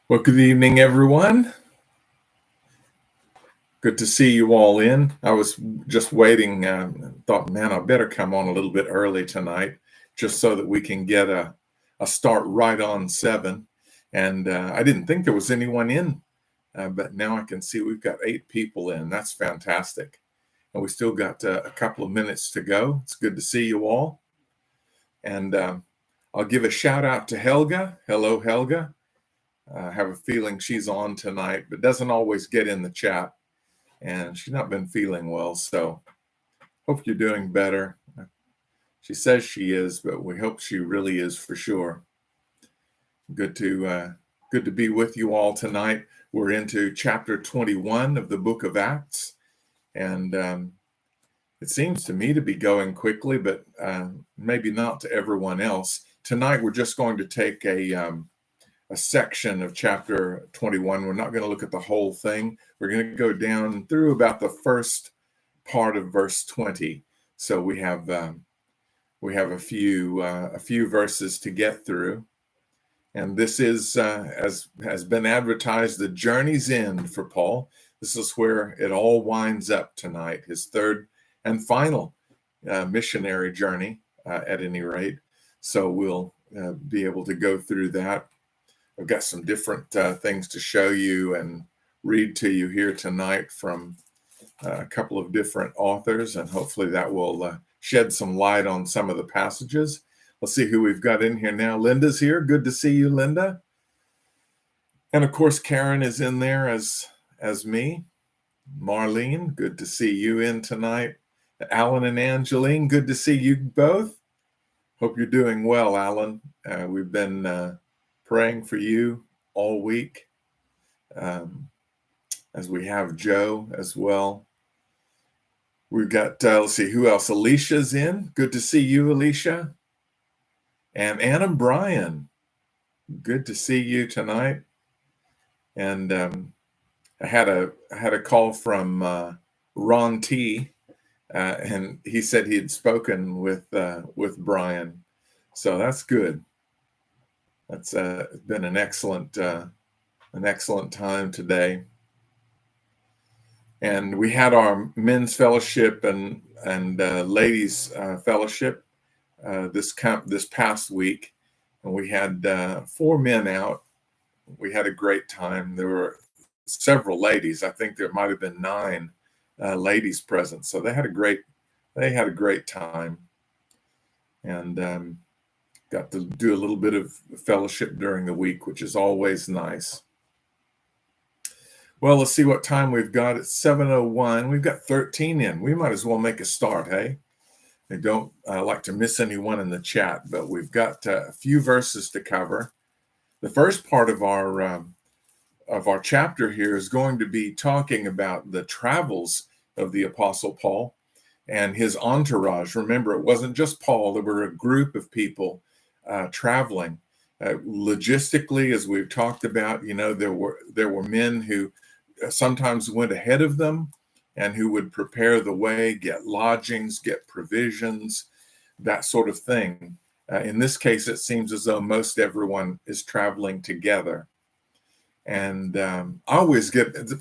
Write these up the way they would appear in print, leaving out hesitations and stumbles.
Well, good evening, everyone. Good to see you all in. I was just waiting, thought, man, I better come on a little bit early tonight just so that we can get a start right on 7. And I didn't think there was anyone in, but now I can see we've got 8 people in. That's fantastic. And we still got a couple of minutes to go. It's good to see you all. And I'll give a shout out to Helga. Hello, Helga. I have a feeling she's on tonight, but doesn't always get in the chat. And she's not been feeling well, so hope you're doing better. She says she is, but we hope she really is for sure. Good to be with you all tonight. We're into chapter 21 of the book of Acts, and it seems to me to be going quickly, but maybe not to everyone else. Tonight we're just going to take a section of chapter 21. We're not going to look at the whole thing. We're going to go down through about the first part of verse 20. So we have a few verses to get through, and this is as has been advertised, the journey's end for Paul. This is where it all winds up tonight. His third and final missionary journey, at any rate. So we'll be able to go through that. I've got some different things to show you and read to you here tonight from a couple of different authors, and hopefully that will shed some light on some of the passages. Let's see who we've got in here now. Linda's here. Good to see you, Linda. And of course, Karen is in there as me. Marlene, good to see you in tonight. Alan and Angeline, good to see you both. Hope you're doing well, Alan. We've been praying for you all week, as we have Joe as well. We've got, let's see, who else? Alicia's in. Good to see you, Alicia. And Anna Bryan, good to see you tonight. And I had a call from Ron T, and he said he had spoken with Brian, so that's good. That's been an excellent time today. And we had our men's fellowship and ladies fellowship this past week, and we had 4 men out. We had a great time. There were several ladies. I think there might have been 9 ladies present, so they had a great time, and got to do a little bit of fellowship during the week, which is always nice. Well, let's see what time we've got. It's 7:01. We've got 13 in. We might as well make a start, hey? I don't like to miss anyone in the chat, but we've got a few verses to cover. The first part of our chapter here is going to be talking about the travels of the Apostle Paul and his entourage. Remember, it wasn't just Paul. There were a group of people traveling. Logistically, as we've talked about, there were men who sometimes went ahead of them and who would prepare the way, get lodgings, get provisions, that sort of thing. In this case, it seems as though most everyone is traveling together. And I always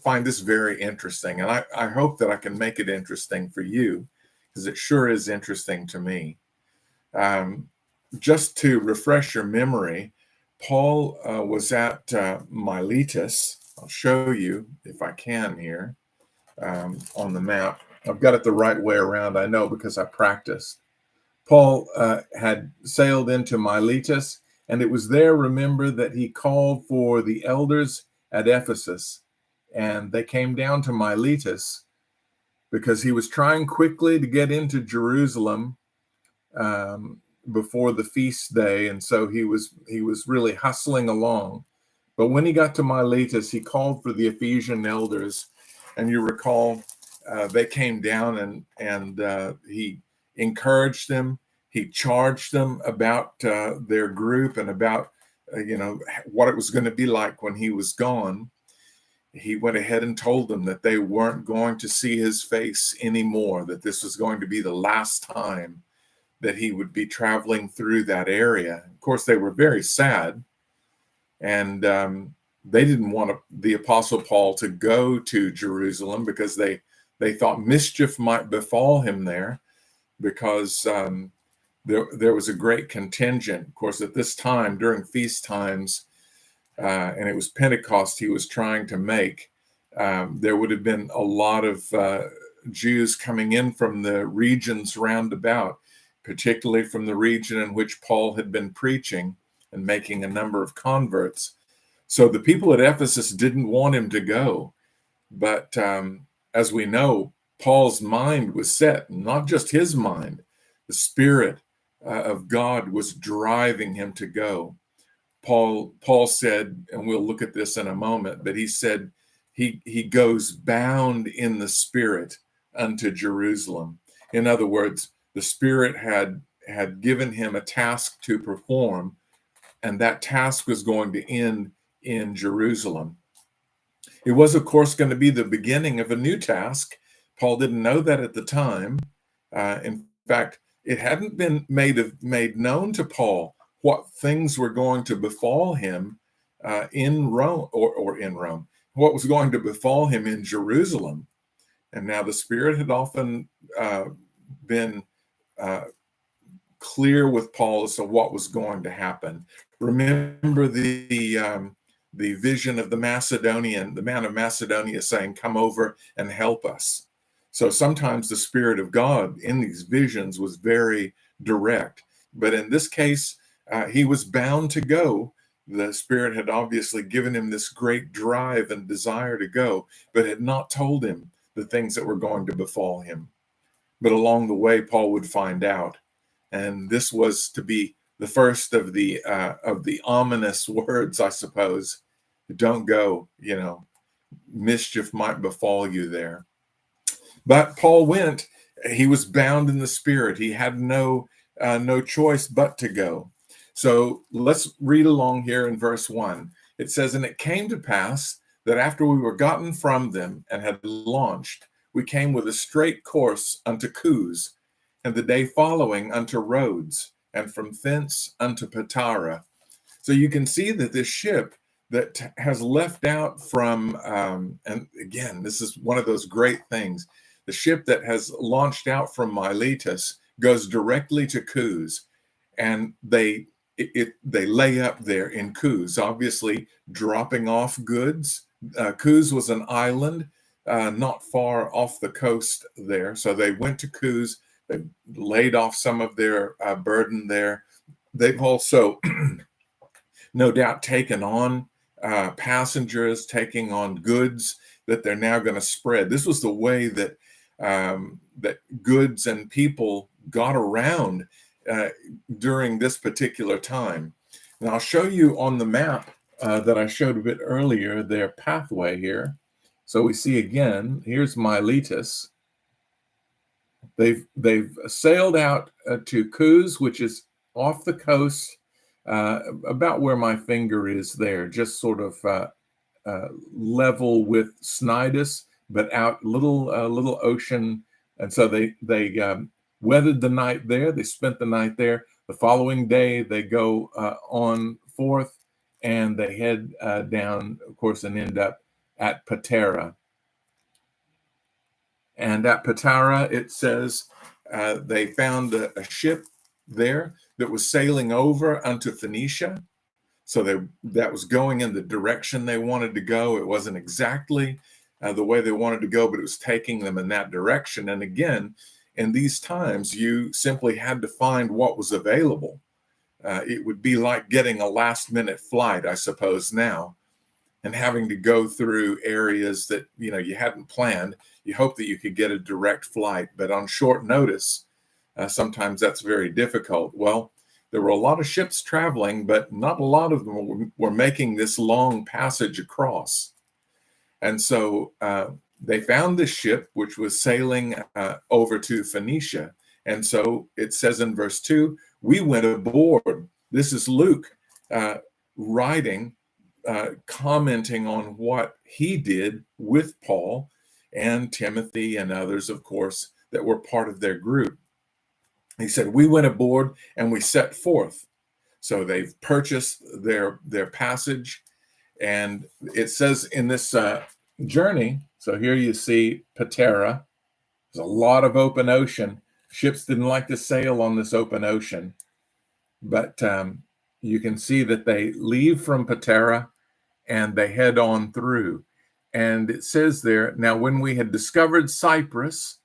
find this very interesting, and I hope that I can make it interesting for you, because it sure is interesting to me. Just to refresh your memory, Paul was at Miletus. I'll show you if I can here on the map. I've got it the right way around, I know, because I practiced. Paul had sailed into Miletus, and it was there, remember, that he called for the elders at Ephesus, and they came down to Miletus because he was trying quickly to get into Jerusalem before the feast day, and so he was really hustling along. But when he got to Miletus, he called for the Ephesian elders, and you recall they came down and he encouraged them. He charged them about their group and about what it was going to be like when he was gone. He went ahead and told them that they weren't going to see his face anymore, that this was going to be the last time that he would be traveling through that area. Of course, they were very sad. And they didn't want the Apostle Paul to go to Jerusalem because they thought mischief might befall him there, because there was a great contingent. Of course, at this time, during feast times, and it was Pentecost he was trying to make, there would have been a lot of Jews coming in from the regions round about, particularly from the region in which Paul had been preaching and making a number of converts. So the people at Ephesus didn't want him to go. But as we know, Paul's mind was set, not just his mind. The Spirit of God was driving him to go. Paul said, and we'll look at this in a moment, but he said he goes bound in the Spirit unto Jerusalem. In other words, the Spirit had given him a task to perform, and that task was going to end in Jerusalem. It was, of course, going to be the beginning of a new task. Paul didn't know that at the time. In fact, it hadn't been made known to Paul what things were going to befall him in Rome, or in Rome, what was going to befall him in Jerusalem. And now the Spirit had often been clear with Paul as to what was going to happen. Remember the vision of the man of Macedonia saying, "Come over and help us." So sometimes the Spirit of God in these visions was very direct. But in this case, he was bound to go. The Spirit had obviously given him this great drive and desire to go, but had not told him the things that were going to befall him. But along the way, Paul would find out. And this was to be the first of the ominous words, I suppose. Don't go, mischief might befall you there. But Paul went. He was bound in the Spirit. He had no choice but to go. So let's read along here in verse 1. It says, "And it came to pass that after we were gotten from them and had launched, we came with a straight course unto Cus, and the day following unto Rhodes, and from thence unto Patara." So you can see that this ship that has left out from, and again, this is one of those great things, the ship that has launched out from Miletus goes directly to Cus, and they lay up there in Cus, obviously dropping off goods. Cus was an island not far off the coast there. So they went to Cus, they laid off some of their burden there. They've also no doubt taken on passengers, taking on goods that they're now going to spread. This was the way that that goods and people got around during this particular time. And I'll show you on the map that I showed a bit earlier, their pathway here. So we see again, here's Miletus. They've sailed out to Cus, which is off the coast, about where my finger is there, just sort of level with Cnidus, but out little ocean. And so they weathered the night there. They spent the night there. The following day, they go on forth, and they head down, of course, and end up at Patara. And at Patara, it says they found a ship there that was sailing over unto Phoenicia. So that was going in the direction they wanted to go. It wasn't exactly the way they wanted to go, but it was taking them in that direction. And again, in these times, you simply had to find what was available. It would be like getting a last-minute flight, I suppose, now, and having to go through areas that you hadn't planned. You hope that you could get a direct flight, but on short notice, sometimes that's very difficult. Well, there were a lot of ships traveling, but not a lot of them were making this long passage across. And so they found this ship, which was sailing over to Phoenicia. And so it says in verse 2, we went aboard. This is Luke writing, commenting on what he did with Paul and Timothy and others, of course, that were part of their group. He said, we went aboard and we set forth. So they've purchased their passage, And it says in this journey, so here you see Patera. There's a lot of open ocean. Ships didn't like to sail on this open ocean, but you can see that they leave from Patera and they head on through. And it says there, now when we had discovered Cyprus,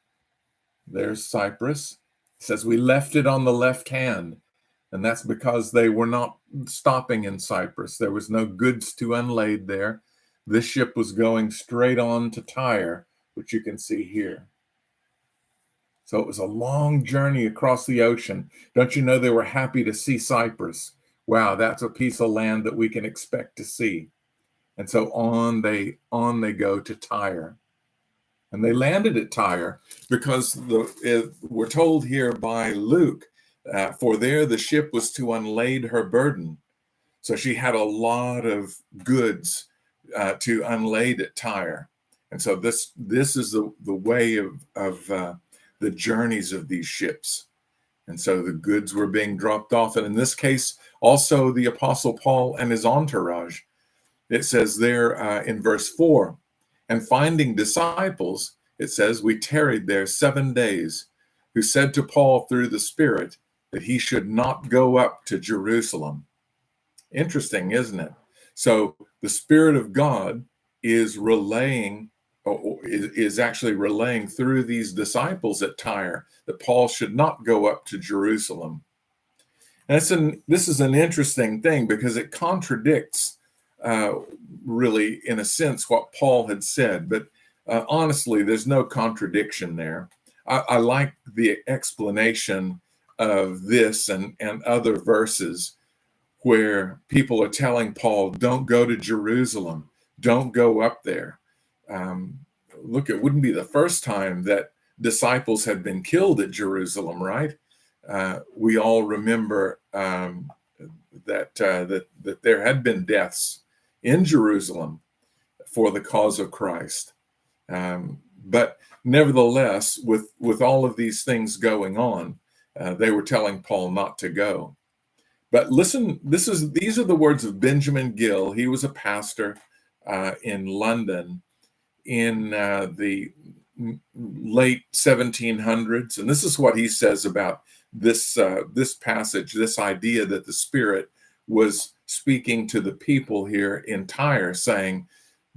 there's Cyprus, it says we left it on the left hand. And that's because they were not stopping in Cyprus. There was no goods to unload there. This ship was going straight on to Tyre, which you can see here. So it was a long journey across the ocean. Don't you know they were happy to see Cyprus? Wow, that's a piece of land that we can expect to see. And so on they go to Tyre. And they landed at Tyre because we're told here by Luke, for there the ship was to unlade her burden. So she had a lot of goods to unlade at Tyre. And so this is the way of the journeys of these ships. And so the goods were being dropped off. And in this case, also the Apostle Paul and his entourage. It says there in verse 4, and finding disciples, it says, we tarried there 7 days, who said to Paul through the Spirit that he should not go up to Jerusalem. Interesting, isn't it? So the Spirit of God is actually relaying through these disciples at Tyre that Paul should not go up to Jerusalem. And this is an interesting thing because it contradicts really, in a sense, what Paul had said. But honestly, there's no contradiction there. I like the explanation of this and other verses where people are telling Paul, don't go to Jerusalem, don't go up there. Look, it wouldn't be the first time that disciples had been killed at Jerusalem, right? We all remember that there had been deaths in Jerusalem for the cause of Christ. But nevertheless, with all of these things going on, they were telling Paul not to go. But listen, these are the words of Benjamin Gill. He was a pastor in London in the late 1700s. And this is what he says about this passage, this idea that the Spirit was speaking to the people here in Tyre, saying,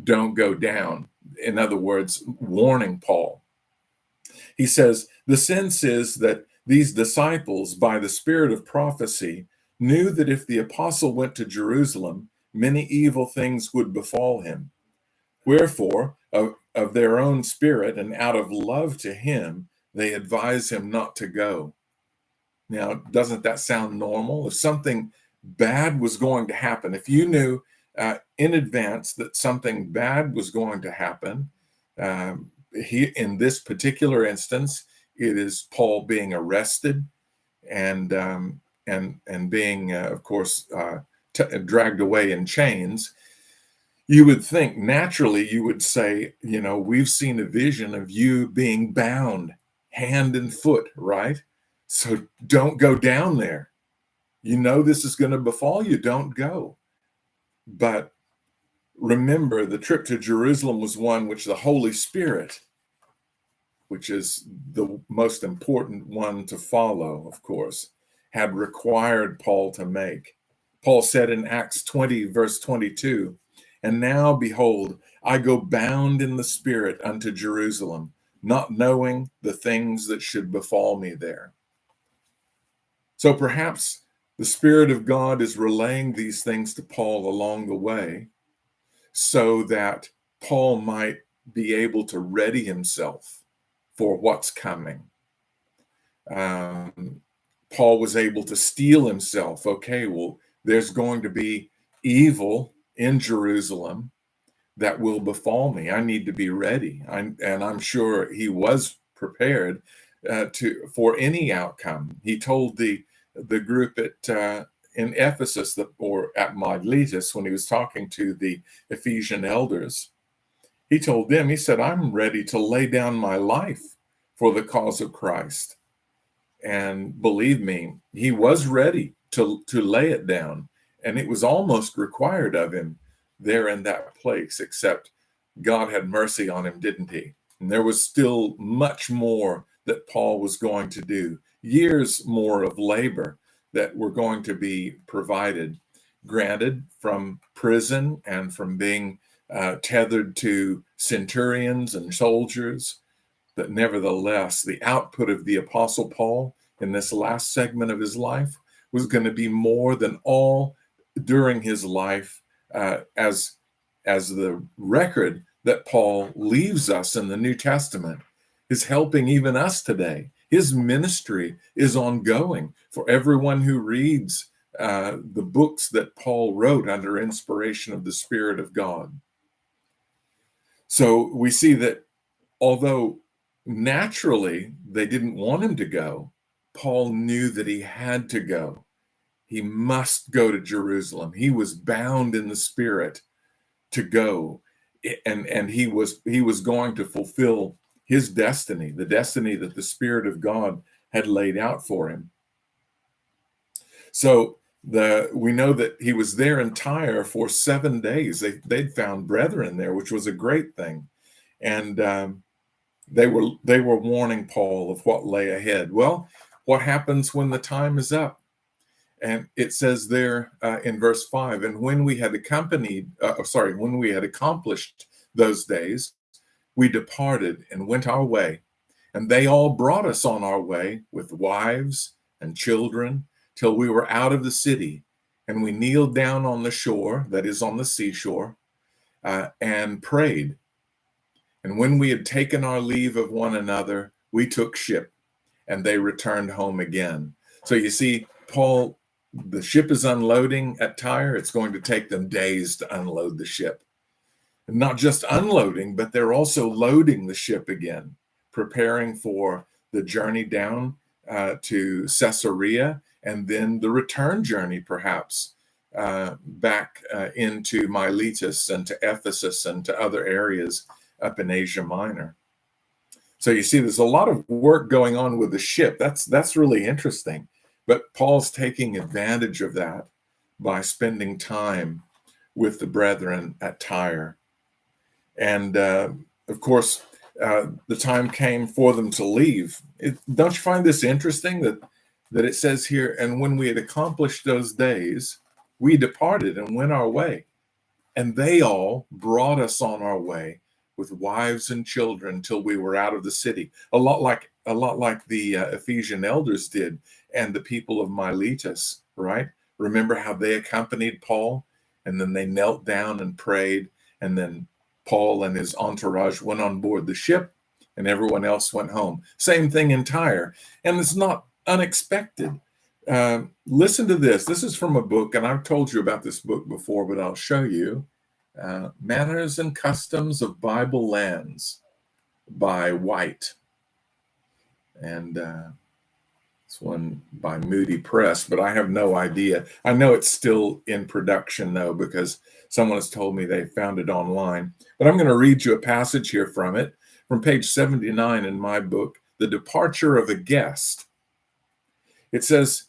don't go down. In other words, warning Paul. He says, the sense is that these disciples, by the spirit of prophecy, knew that if the apostle went to Jerusalem, many evil things would befall him. Wherefore, of their own spirit and out of love to him, they advise him not to go. Now, doesn't that sound normal? If something bad was going to happen, if you knew in advance that something bad was going to happen, in this particular instance, it is Paul being arrested and being, of course, dragged away in chains. You would think naturally you would say, we've seen a vision of you being bound hand and foot, right? So don't go down there. This is going to befall you. Don't go. But remember, the trip to Jerusalem was one which the Holy Spirit, which is the most important one to follow, of course, had required Paul to make. Paul said in Acts 20, verse 22, and now, behold, I go bound in the Spirit unto Jerusalem, not knowing the things that should befall me there. So perhaps the Spirit of God is relaying these things to Paul along the way so that Paul might be able to ready himself for what's coming. Paul was able to steel himself. Okay, well, there's going to be evil in Jerusalem that will befall me. I need to be ready. And I'm sure he was prepared for any outcome. He told the group in Ephesus, or at Miletus, when he was talking to the Ephesian elders, he told them, he said, I'm ready to lay down my life for the cause of Christ. And believe me, he was ready to lay it down. And it was almost required of him there in that place, except God had mercy on him, didn't he? And there was still much more that Paul was going to do, years more of labor that were going to be provided, granted from prison and from being tethered to centurions and soldiers. But nevertheless, the output of the Apostle Paul in this last segment of his life was going to be more than all during his life, as the record that Paul leaves us in the New Testament is helping even us today. His ministry is ongoing for everyone who reads the books that Paul wrote under inspiration of the Spirit of God. So we see that although naturally they didn't want him to go, Paul knew that he had to go. He must go to Jerusalem. He was bound in the Spirit to go, and he was going to fulfill his destiny, the destiny that the Spirit of God had laid out for him. So we know that he was there in Tyre for 7 days. They'd found brethren there, which was a great thing, and they were warning Paul of what lay ahead. Well, what happens when the time is up? And it says there in verse 5, and when we had accomplished those days, we departed and went our way. And they all brought us on our way with wives and children till we were out of the city. And we kneeled down on the shore, that is on the seashore, and prayed. And when we had taken our leave of one another, we took ship, and they returned home again. So you see, Paul, the ship is unloading at Tyre. It's going to take them days to unload the ship. And not just unloading, but they're also loading the ship again, preparing for the journey down to Caesarea, and then the return journey, perhaps, back into Miletus and to Ephesus and to other areas up in Asia Minor. So you see, there's a lot of work going on with the ship. That's really interesting. But Paul's taking advantage of that by spending time with the brethren at Tyre. And of course, the time came for them to leave. Don't you find this interesting that it says here, and when we had accomplished those days, we departed and went our way. And they all brought us on our way with wives and children till we were out of the city. A lot like the Ephesian elders did, and the people of Miletus, right? Remember how they accompanied Paul, and then they knelt down and prayed, and then Paul and his entourage went on board the ship, and everyone else went home. Same thing in Tyre, and it's not unexpected. Listen to this. This is from a book, and I've told you about this book before, but I'll show you. Manners and Customs of Bible Lands by White. And it's one by Moody Press, but I have no idea. I know it's still in production, though, because someone has told me they found it online. But I'm going to read you a passage here from it, from page 79 in my book, The Departure of a Guest. It says,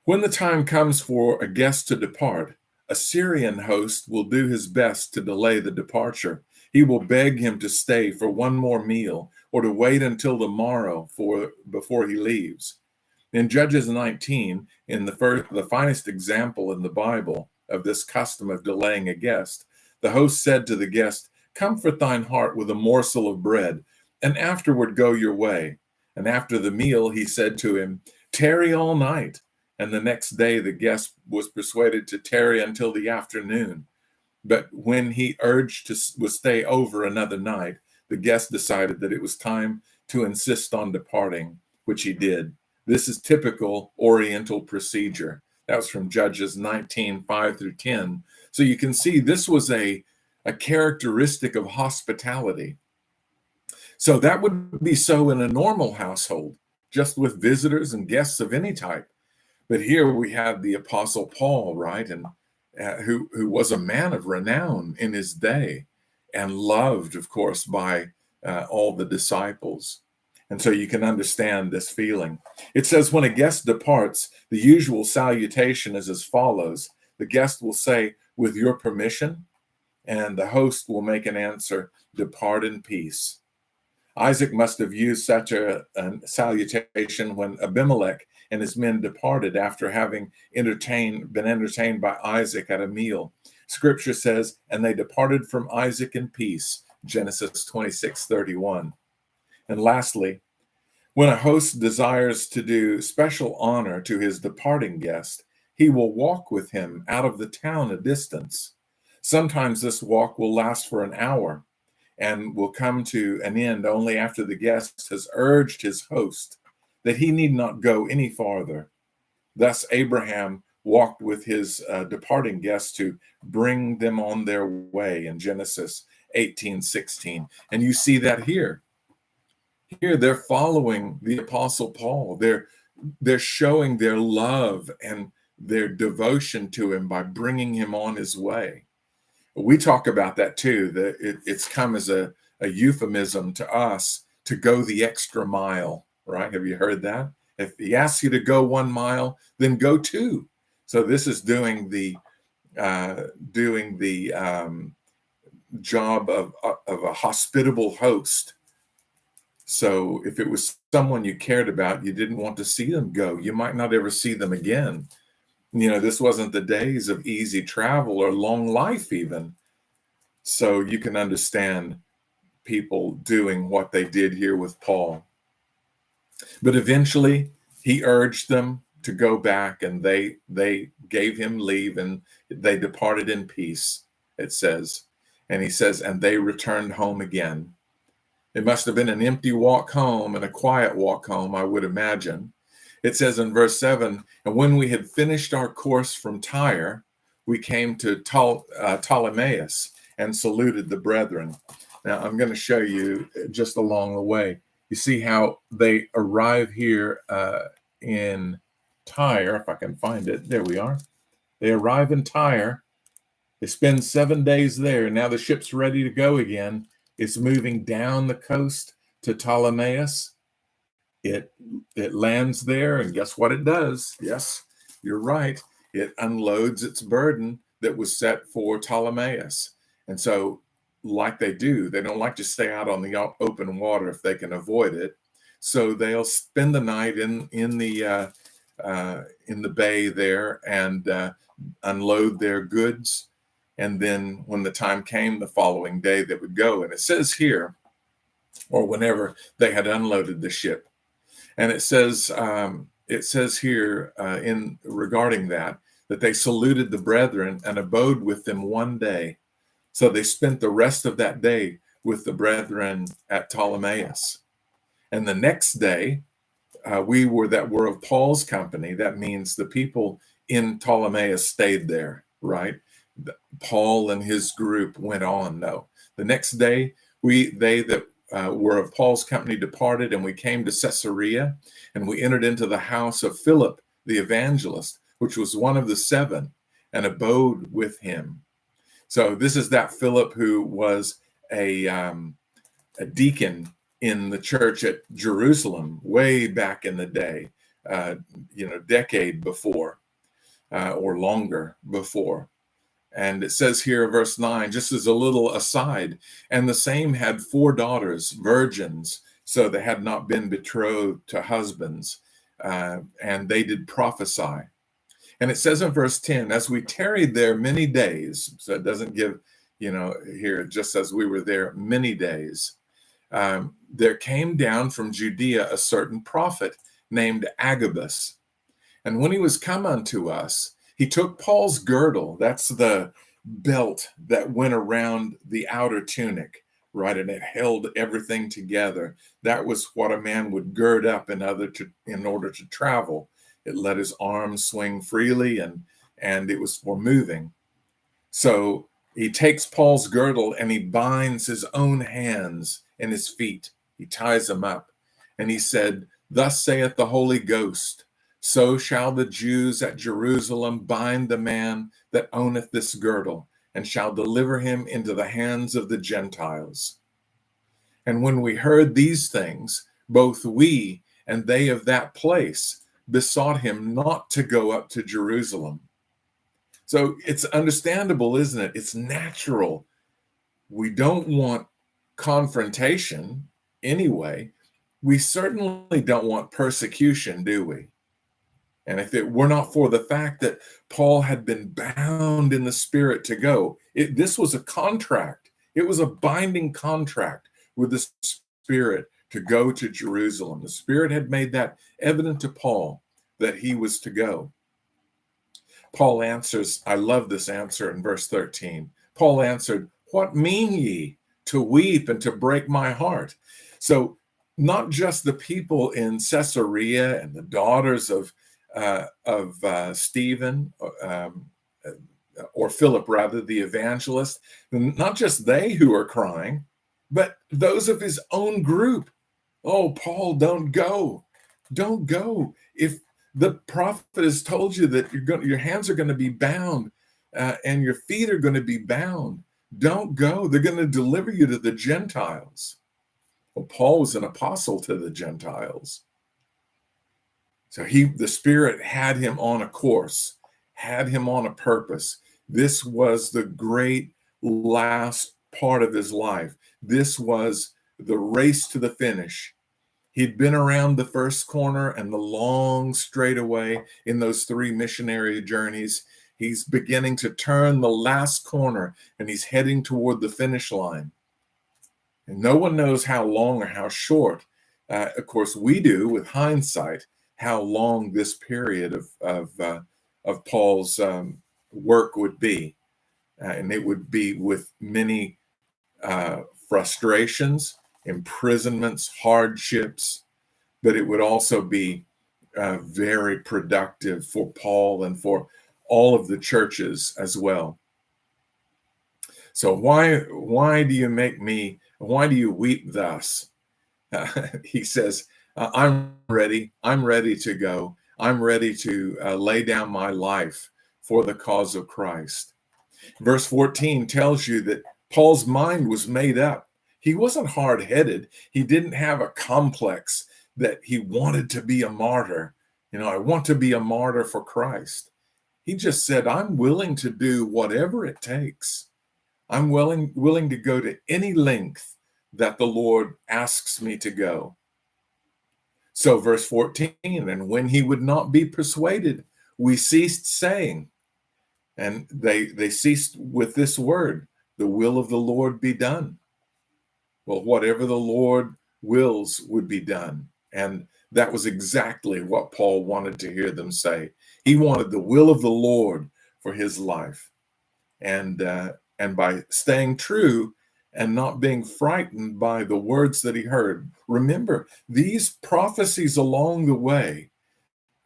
when the time comes for a guest to depart, a Syrian host will do his best to delay the departure. He will beg him to stay for one more meal or to wait until the morrow before he leaves. In Judges 19, in the finest example in the Bible of this custom of delaying a guest, the host said to the guest, comfort thine heart with a morsel of bread, and afterward go your way. And after the meal, he said to him, tarry all night. And the next day, the guest was persuaded to tarry until the afternoon. But when he urged to stay over another night, the guest decided that it was time to insist on departing, which he did. This is typical Oriental procedure. That was from Judges 19, 5 through 10. So you can see this was a characteristic of hospitality. So that would be so in a normal household, just with visitors and guests of any type. But here we have the Apostle Paul, right, and who was a man of renown in his day and loved, of course, by all the disciples. And so you can understand this feeling. It says, when a guest departs, the usual salutation is as follows. The guest will say, with your permission, And the host will make an answer, depart in peace. Isaac must have used such a salutation when Abimelech and his men departed after having been entertained by Isaac at a meal. Scripture says, and they departed from Isaac in peace, Genesis 26:31. And lastly, when a host desires to do special honor to his departing guest, he will walk with him out of the town a distance. Sometimes this walk will last for an hour and will come to an end only after the guest has urged his host that he need not go any farther. Thus, Abraham walked with his departing guests to bring them on their way in Genesis 18:16. And you see that here. Here they're following the Apostle Paul. They're showing their love and their devotion to him by bringing him on his way. We talk about that too, that it's come as a euphemism to us to go the extra mile, right? Have you heard that? If he asks you to go 1 mile, then go 2. So this is doing the job of a hospitable host. So if it was someone you cared about, you didn't want to see them go, you might not ever see them again. You know, this wasn't the days of easy travel or long life even. So you can understand people doing what they did here with Paul. But eventually he urged them to go back, and they gave him leave, and they departed in peace, it says. And he says, and they returned home again. It must have been an empty walk home and a quiet walk home, I would imagine. It says in verse 7, and when we had finished our course from Tyre, we came to Ptolemais and saluted the brethren. Now, I'm going to show you just along the way. You see how they arrive here in Tyre, if I can find it. There we are. They arrive in Tyre. They spend 7 days there. Now the ship's ready to go again. It's moving down the coast to Ptolemais. It lands there, and guess what it does? Yes, you're right. It unloads its burden that was set for Ptolemais. And so, like they do, they don't like to stay out on the open water if they can avoid it. So they'll spend the night in the bay there and unload their goods. And then when the time came the following day, they would go. And it says here, or whenever they had unloaded the ship, and it says here in regarding that they saluted the brethren and abode with them 1 day. So they spent the rest of that day with the brethren at Ptolemais. And the next day, we were of Paul's company. That means the people in Ptolemais stayed there, right? Paul and his group went on. No, the next day, they that were of Paul's company departed, and we came to Caesarea, and we entered into the house of Philip the evangelist, which was one of the 7, and abode with him. So this is that Philip who was a deacon in the church at Jerusalem way back in the day, decade before or longer before. And it says here, verse 9, just as a little aside, and the same had 4 daughters, virgins, so they had not been betrothed to husbands, and they did prophesy. And it says in verse 10, as we tarried there many days, so it doesn't give, here, just as we were there many days, there came down from Judea a certain prophet named Agabus. And when he was come unto us, he took Paul's girdle, that's the belt that went around the outer tunic, right? And it held everything together. That was what a man would gird up in order to travel. It let his arms swing freely, and it was for moving. So he takes Paul's girdle and he binds his own hands and his feet. He ties them up. And he said, thus saith the Holy Ghost, so shall the Jews at Jerusalem bind the man that owneth this girdle, and shall deliver him into the hands of the Gentiles. And when we heard these things, both we and they of that place besought him not to go up to Jerusalem. So it's understandable, isn't it? It's natural We don't want confrontation anyway. We certainly don't want persecution, do we? And if it were not for the fact that Paul had been bound in the Spirit to go, this was a contract. It was a binding contract with the Spirit to go to Jerusalem. The Spirit had made that evident to Paul that he was to go. Paul answers, I love this answer in verse 13. Paul answered, "What mean ye to weep and to break my heart?" So not just the people in Caesarea and the daughters of Stephen, or Philip rather, the evangelist, not just they who are crying, but those of his own group. Oh, Paul, don't go. Don't go. If the prophet has told you that your hands are going to be bound and your feet are going to be bound, don't go. They're going to deliver you to the Gentiles. Well, Paul was an apostle to the Gentiles. So the Spirit had him on a course, had him on a purpose. This was the great last part of his life. This was the race to the finish. He'd been around the first corner and the long straightaway in those 3 missionary journeys. He's beginning to turn the last corner and he's heading toward the finish line. And no one knows how long or how short. Of course, we do with hindsight how long this period of Paul's work would be. And it would be with many frustrations, imprisonments, hardships, but it would also be very productive for Paul and for all of the churches as well. So why do you weep thus? He says, I'm ready to go. I'm ready to lay down my life for the cause of Christ. Verse 14 tells you that Paul's mind was made up. He wasn't hard-headed. He didn't have a complex that he wanted to be a martyr. I want to be a martyr for Christ. He just said, I'm willing to do whatever it takes. I'm willing to go to any length that the Lord asks me to go. So verse 14, and when he would not be persuaded, we ceased saying, and they ceased with this word, the will of the Lord be done. Well, whatever the Lord wills would be done. And that was exactly what Paul wanted to hear them say. He wanted the will of the Lord for his life. And by staying true and not being frightened by the words that he heard. Remember, these prophecies along the way,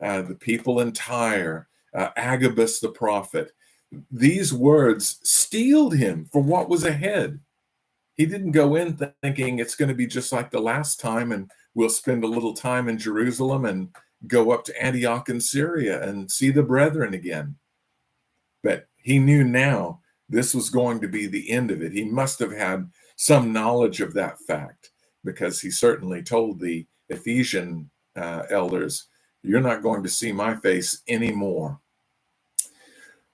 the people in Tyre, Agabus the prophet, these words steeled him for what was ahead. He didn't go in thinking it's going to be just like the last time and we'll spend a little time in Jerusalem and go up to Antioch in Syria and see the brethren again. But he knew now this was going to be the end of it. He must have had some knowledge of that fact because he certainly told the Ephesian elders, you're not going to see my face anymore.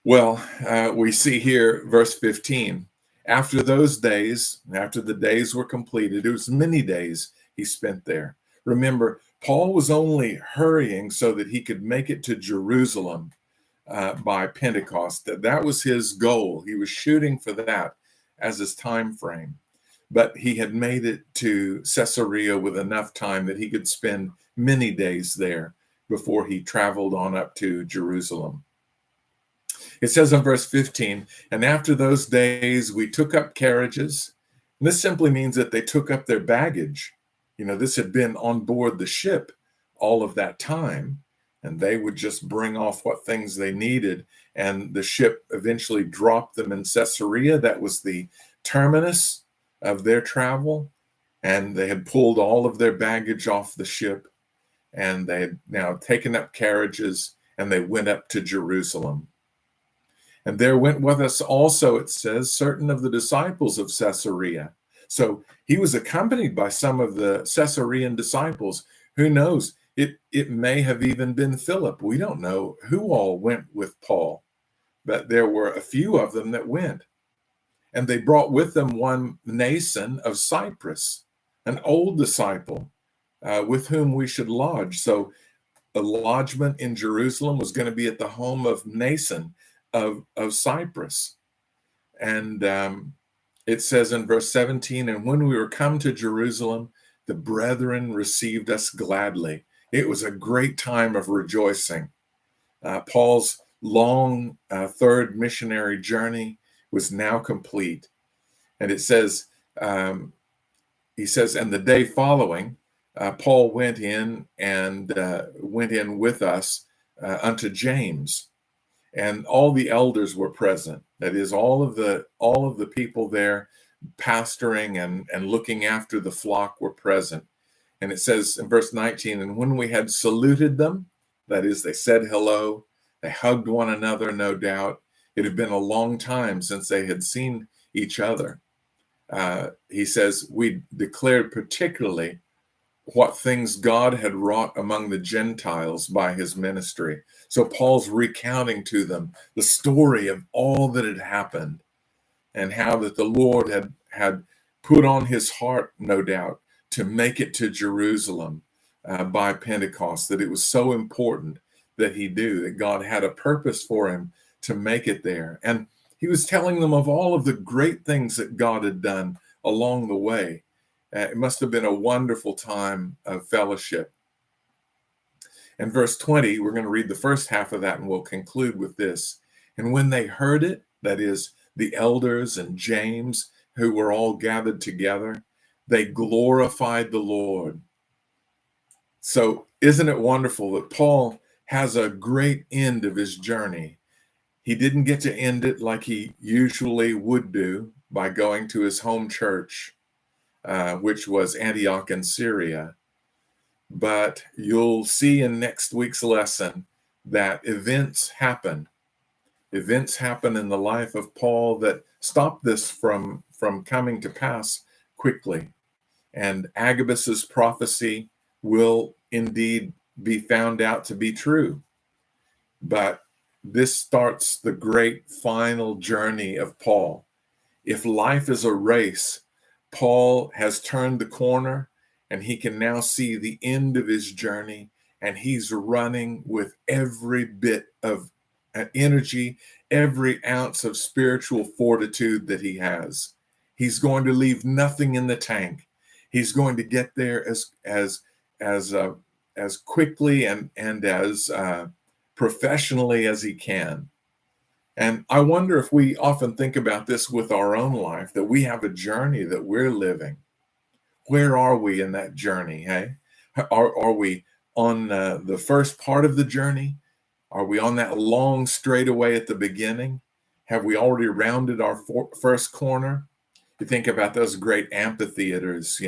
Well, we see here, verse 15, after those days, after the days were completed, it was many days he spent there. Remember, Paul was only hurrying so that he could make it to Jerusalem by Pentecost. That was his goal. He was shooting for that as his time frame. But he had made it to Caesarea with enough time that he could spend many days there before he traveled on up to Jerusalem. It says in verse 15, and after those days we took up carriages. And this simply means that they took up their baggage. This had been on board the ship all of that time. And they would just bring off what things they needed. And the ship eventually dropped them in Caesarea. That was the terminus of their travel. And they had pulled all of their baggage off the ship. And they had now taken up carriages and they went up to Jerusalem. And there went with us also, it says, certain of the disciples of Caesarea. So he was accompanied by some of the Caesarean disciples. Who knows? It may have even been Philip. We don't know who all went with Paul, but there were a few of them that went. And they brought with them one Nason of Cyprus, an old disciple, with whom we should lodge. So the lodgment in Jerusalem was going to be at the home of Nason of Cyprus. And it says in verse 17, and when we were come to Jerusalem, the brethren received us gladly. It was a great time of rejoicing. Paul's long third missionary journey was now complete. And it says, he says, and the day following, Paul went in with us unto James, and all the elders were present. That is, all of the people there pastoring and looking after the flock were present. And it says in verse 19, and when we had saluted them, that is, they said hello, they hugged one another, no doubt. It had been a long time since they had seen each other. He says, we declared particularly what things God had wrought among the Gentiles by his ministry. So Paul's recounting to them the story of all that had happened and how that the Lord had put on his heart, no doubt, to make it to Jerusalem by Pentecost, that it was so important that he do, that God had a purpose for him to make it there. And he was telling them of all of the great things that God had done along the way. It must have been a wonderful time of fellowship. And verse 20, we're going to read the first half of that and we'll conclude with this. And when they heard it, that is, the elders and James, who were all gathered together, they glorified the Lord. So isn't it wonderful that Paul has a great end of his journey? He didn't get to end it like he usually would do by going to his home church, which was Antioch in Syria. But you'll see in next week's lesson that events happen. Events happen in the life of Paul that stop this from coming to pass quickly. And Agabus's prophecy will indeed be found out to be true. But this starts the great final journey of Paul. If life is a race, Paul has turned the corner and he can now see the end of his journey, and he's running with every bit of energy, every ounce of spiritual fortitude that he has. He's going to leave nothing in the tank. He's going to get there as quickly and as professionally as he can. And I wonder if we often think about this with our own life, that we have a journey that we're living. Where are we in that journey? Hey, are we on the first part of the journey? Are we on that long straightaway at the beginning? Have we already rounded our first corner? You think about those great amphitheaters,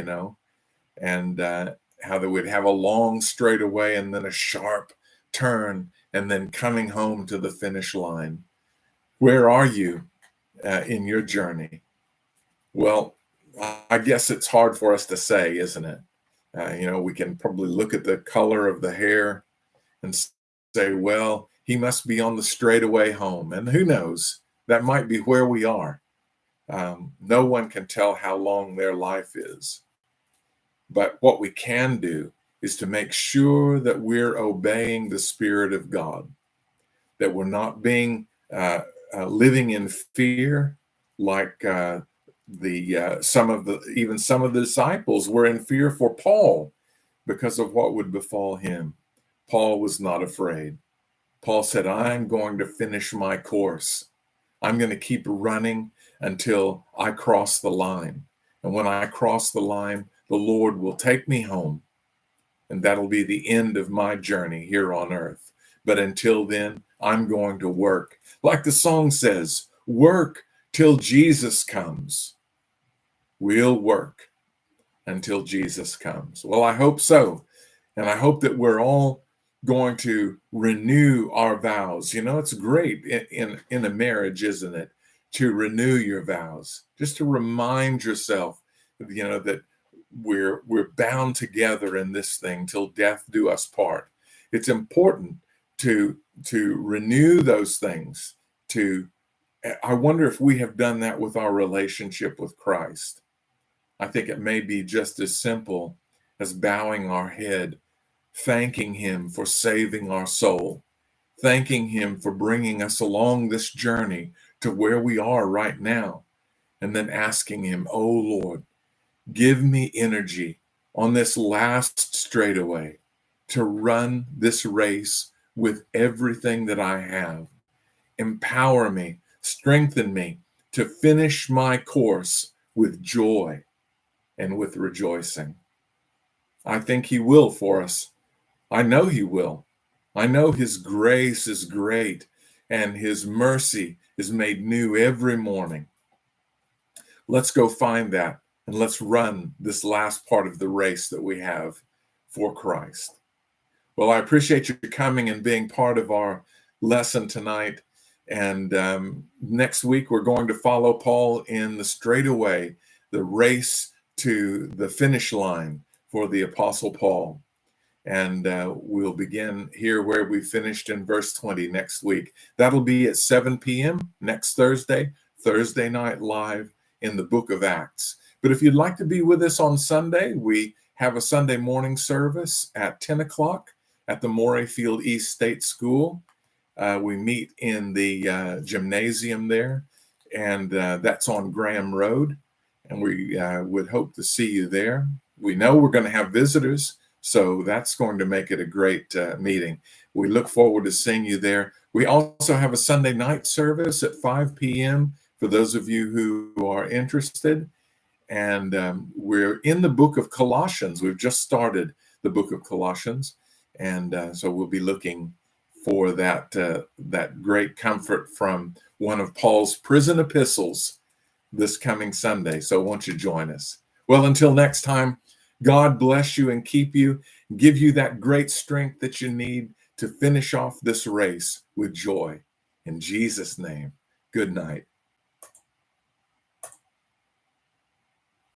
and how they would have a long straightaway and then a sharp turn and then coming home to the finish line. Where are you in your journey? Well, I guess it's hard for us to say, isn't it? We can probably look at the color of the hair and say, well, he must be on the straightaway home. And who knows? That might be where we are. No one can tell how long their life is. But what we can do is to make sure that we're obeying the Spirit of God, that we're not being living in fear like some of the disciples were in fear for Paul because of what would befall him. Paul was not afraid. Paul said, I'm going to finish my course. I'm going to keep running until I cross the line. And when I cross the line, the Lord will take me home. And that'll be the end of my journey here on earth. But until then, I'm going to work. Like the song says, work till Jesus comes. We'll work until Jesus comes. Well, I hope so. And I hope that we're all going to renew our vows. It's great in a marriage, isn't it? To renew your vows, just to remind yourself, that we're bound together in this thing till death do us part. It's important to renew those things, to I wonder if we have done that with our relationship with Christ. I think it may be just as simple as bowing our head, thanking Him for saving our soul, thanking Him for bringing us along this journey to where we are right now, and then asking Him, "Oh Lord, give me energy on this last straightaway to run this race with everything that I have. Empower me, strengthen me to finish my course with joy and with rejoicing." I think He will for us. I know He will. I know His grace is great and His mercy is made new every morning. Let's go find that and let's run this last part of the race that we have for Christ. Well, I appreciate you coming and being part of our lesson tonight. And next week, we're going to follow Paul in the straightaway, the race to the finish line for the Apostle Paul. And we'll begin here where we finished in verse 20 next week. That'll be at 7 p.m. next Thursday Night Live in the book of Acts. But if you'd like to be with us on Sunday, we have a Sunday morning service at 10 o'clock at the Morayfield East State School. We meet in the gymnasium there, and that's on Graham Road. And we would hope to see you there. We know we're going to have visitors, so that's going to make it a great meeting. We look forward to seeing you there. We also have a Sunday night service at 5 p.m. for those of you who are interested. And we're in the book of Colossians. We've just started the book of Colossians. And so we'll be looking for that great comfort from one of Paul's prison epistles this coming Sunday. So won't you join us? Well, until next time, God bless you and keep you, give you that great strength that you need to finish off this race with joy. In Jesus' name, good night.